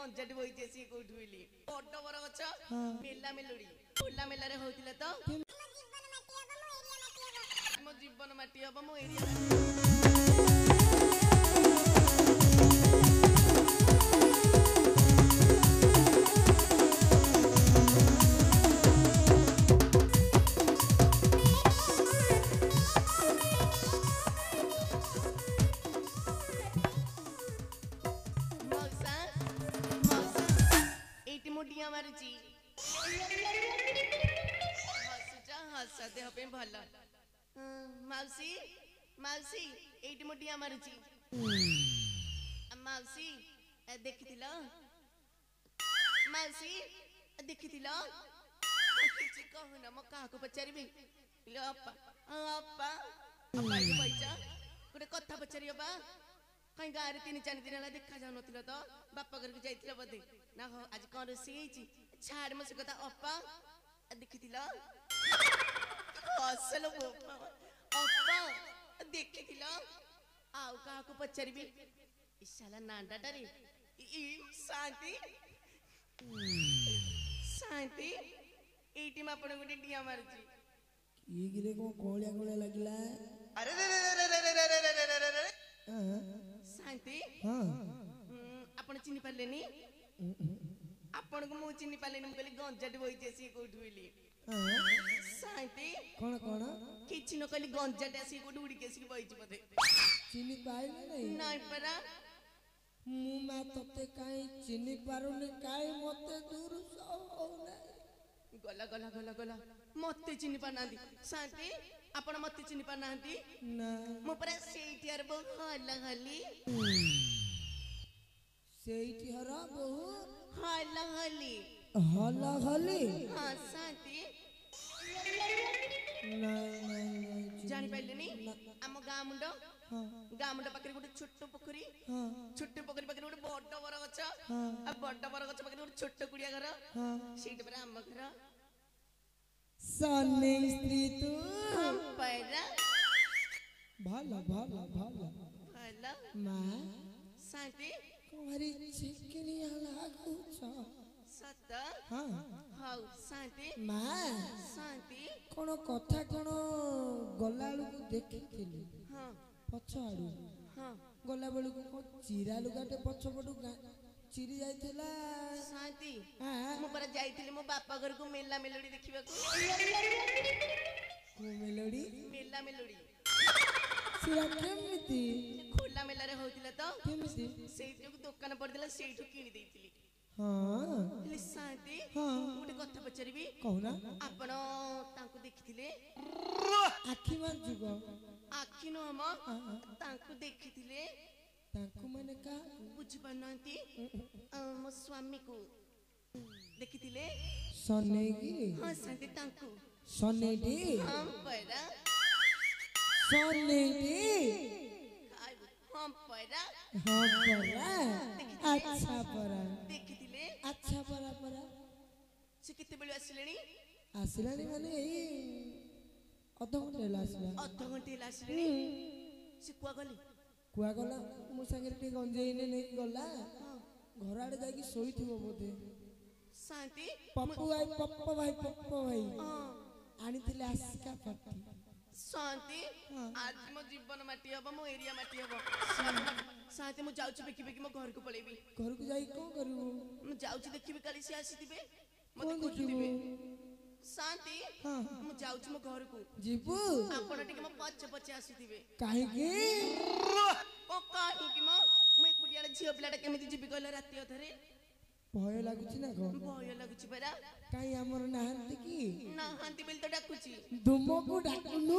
गंजाटी बइचे सी कोठु बिली बड्ड बर गछ मेला मेलोडी होला मेला रे होतिला तो मो जीवन माटी हबो मो एरिया मुडिया मारुची हसुचा हसा देह पे भल माउसी माउसी एटी मुडिया मारुची माउसी देखिथिल माउसी देखिथिल किछि कहूना म काहाको पचारिबे लो अप्पा अप्पा अप्पा ये बैठा गोटे कथा पचारि बा कहीं गाँव 3-4 दिन है देखा जाऊ नथिल तो बापा घर को जाइथिल बदे ना हो आज कौन रोसी छाड़ मो से कथा अप्पा देखिथिल हसल अप्पा देखिथिल आउ कहा को पचारिबी इशाला नांडाटा रे ई शांति शांति एटी मा आपण गोटे डिया मारुची ई गिरे को कोळिया कोळिया लागला अरे रे रे रे रे रे रे रे रे शांति हां आपण चिनि पालेनी आपण को मु चिनि पालेनी म कहली गंजाटी बइचे सी कोठु बिली शांति कोन कोन किछि न कहली गंजाटी सी कोठु उडी के सी बइचे बदे चिनि पाइले नहीं नाही परा मु मा तते काई चिनि पारुनी काई मते दूर सौ गला गला गला गला मते चिनि पानांदी शांति आपण मते चिनि पानांदी ना मु परा सेठी आर बहु हल्ला हल्ली सेठी हरा बहु हल्ला हल्ली हल्ला हल्ली हां शांति नहीं जानि पाइलेनी हम गाँ मुंड हां गाँ मुंड पाखरे गोटे छोट पोखरी हां छोट पोखरी पाखरे गोटे बड्ड बर गछ हां आ बड्ड बर गछ पाखरे गोटे छोट कुड़िया घर हां सेठी परा हम घर सन्ने स्त्री तू हम पैरा भाला भाला भाला भला मां शांति कुमारी चिकनिया लागू छ सत हां हाउ शांति मां शांति कोन कथा कोन गलालु को देखिथिली हां पछाडू हां गला बेलू को चिरा लुगाटे पछपटू चिरी जाइथिला शांति हां मु पर जाइथिली मो बापा घर को मेला मेलोडी देखिबा को मेलोडी मेला मेलोडी सिरा केमिति खोला मेला रे होतिला तो केमिति सेठू दुकान पड़दिला सेठू किनि देइथिली हां ले शांति हां गोटे कथा पचारिबी कहूना आपण तांको देखिथिले आखि मांजुगो आखि न हम तांको देखिथिले तांको माने का बुझी पानांती मो स्वामी को देखिथिले सनेगी हां शांति तांको सनेडी हम पैरा सनेडी हम पैरा हां परा अच्छा परा देखिथिले अच्छा परा परा से किते बेले आसिलेनी आसिलानी माने एई अध घंटे लासला अध घंटे लासिलेनी से कुआ गली कुआ गला मो संगे टे गंजेइने नै गला घर आड़े जाई सोईथिबो बोधे शांति पप्पू भाई आनिथिले आसिका पार्टी शांति आज मो जीवन माटी हबो मो एरिया माटी हबो शांति मु जाउची बेकी बेकी मो घर को पळेबी घर को जाई को करबो मु जाउची देखिबे काली से आसीथिबे कोन मते देखिबो खोजिबे शांति हां मु जाउची मो घर को जीबू आपण टिके मो पछे पछे आसीथिबे काहे के ओ काहे कि मो मु कुडिया झियो पिलाटा केमिति जिबी कहला राती अधरे भय लागुची ना को भय लागुची परा काई हमर नाहंती की ना हांती बेल तो डाकुची दुमो को डाकुनु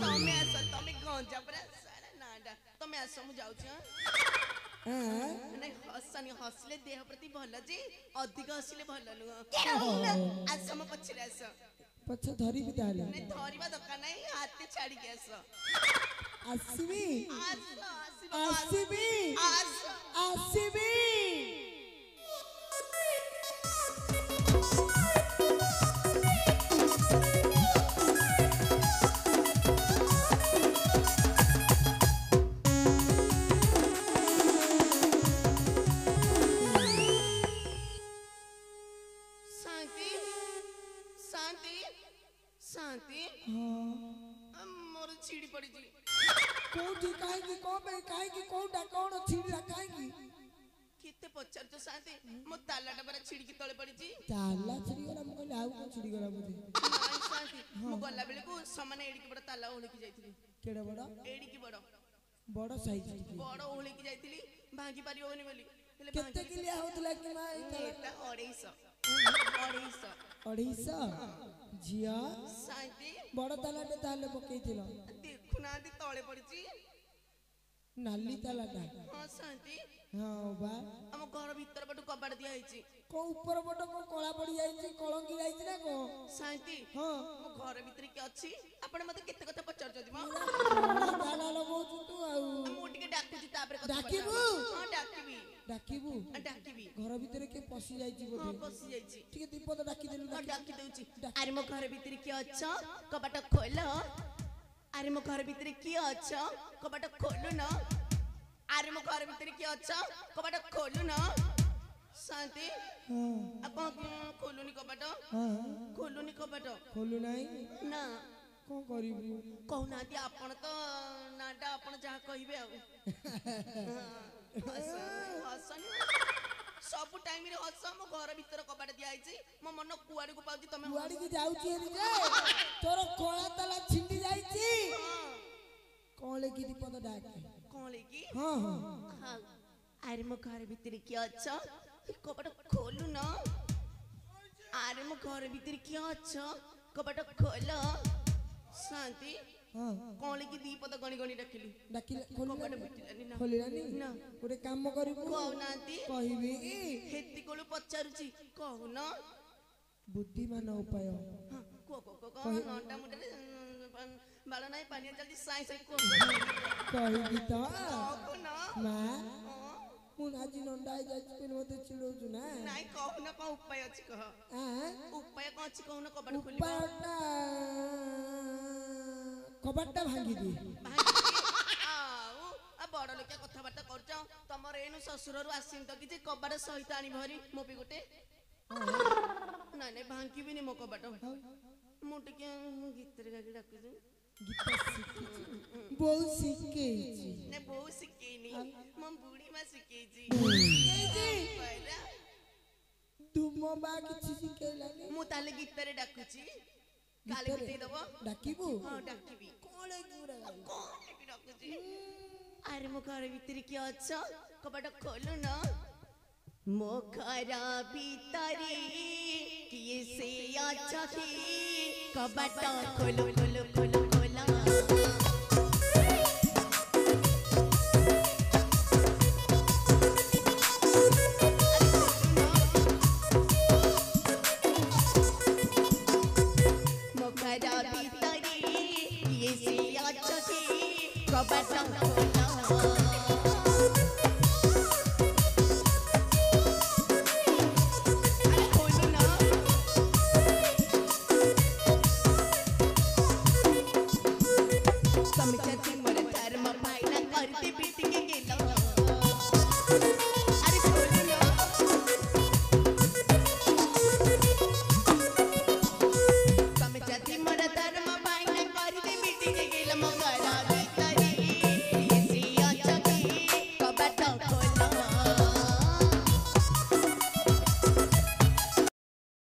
तमे आस तमे गंजा परा सारा नाडा तमे आस मु जाउची हां नहीं हसनी हसले देह प्रति भल जे अधिक हसले भल नु आस म पछरे आस पछ धरी भी ताले नहीं धरिबा दरकार नहीं हाथे छाड़ी के आस आसीबी आस आसीबी आस आसीबी शांति हाँ मोर छिड़ी पड़ी जी कोठी काहेकि को पे काहेकि कोटा कोण छिड़ा काहेकि किते पचार तो शांति मो तालाटा बरा छिड़ी की तळे पड़ी जी ताला छिड़ी गला म कहले आउ को छिड़ी गला बोधे नाइ शांति मो गला बेले को समान एडी की बड़ा ताला ओळी की जाईथिली केडा बड़ा एडी की बड़ा साइज बड़ ओळी की जाईथिली भागी पारियोनी बोली केते के लिए होतला कि मा एटा 250 झिया शांति बड़ तालाटे ताले पकेइथिल देखु ना दी तळे पड़ी नाली तालाटा हां शांति हां बा हम घर भीतर बटु कबाड़ दिया हैची को ऊपर बट को कळा पड़ी जाईची कलंकी जाईची ना को शांति हां मो घर भीतर की अछि आपण मते केते कथा पचार जदी म ताला लगौ तू आउ मो टिके डाकुची तापर कथा डाकिबू हां डाकिबी डाकिबू घर भीतर के पसी जाईची बोधे हां पसी जाईची ठीक दीपद डाकी देलु हां डाकी दउची अरे मो घर भीतर की अच्छा कबाट खोल अरे मो घर भीतर की अच्छा कबाट खोलु न अरे मो घर भीतर की अच्छा कबाट खोलु न शांति हां अपन खोलुनी कबाट हां खोलुनी कबाट खोलु नाही ना को करिबू कहना दी आपण तो नाटा आपण जहा कहिबे आ हसनी सब टाइम रे हस मो घर भीतर कबाट दिया आइछि मो मन कुआडी को पाउची तमे कुआडी की जाउची हेरी जे तोर कोळा ताला छिंडी जाईची कोले की दीपद डाके कोले की हां हां हां अरे मो घर भीतर की अच्छा कबाट खोलु न अरे मो घर भीतर की अच्छा कबाट खोल शांति हां कोले की दीपद गणी गणी डाकिली डाकिले खोलु कबाट बिटिलानी ना खोलिरानी ना गोटे काम करिबू कहनाती कहिबी हेती कोलु पचारुची कहून बुद्धिमान उपाय को नंटा मुटरे बाळ नाही पाणी जल्दी साई साई को कहिबी त कहून मा मु आजी नंडा जाची पे मते चिडौछु ना नाही कहून को उपाय अछि कह आ उपाय को अछि कहून कबाड़ खोली उपायटा कबाड़टा भांगी दे आउ आ बड़ लोके कथा बार्ता करछ तमर एनु ससुर रु आसिन त कि कबाड़ सहित आनी भरी मोपी गोटे ना नाही भांगी भी नि मो कबाड़ मु टिके गीतर गागी डाकुछु गीता शिखी बहुत शिखेची ने बहु शिखेनी मम बूढ़ी मा शिखेची पहिला तुम बा किछि शिखेलानी मु ताले गीतरे डाकुची काले गीते दबो डाकिबू हां डाकिबी कोले गुरा कोने की डाकुची अरे मो घर भीतर की अच्छा कबाड़ खोलु न मो घर भीतरे किए से अच्छा थी कबाड़ खोलो खोलो खोलो खोला मग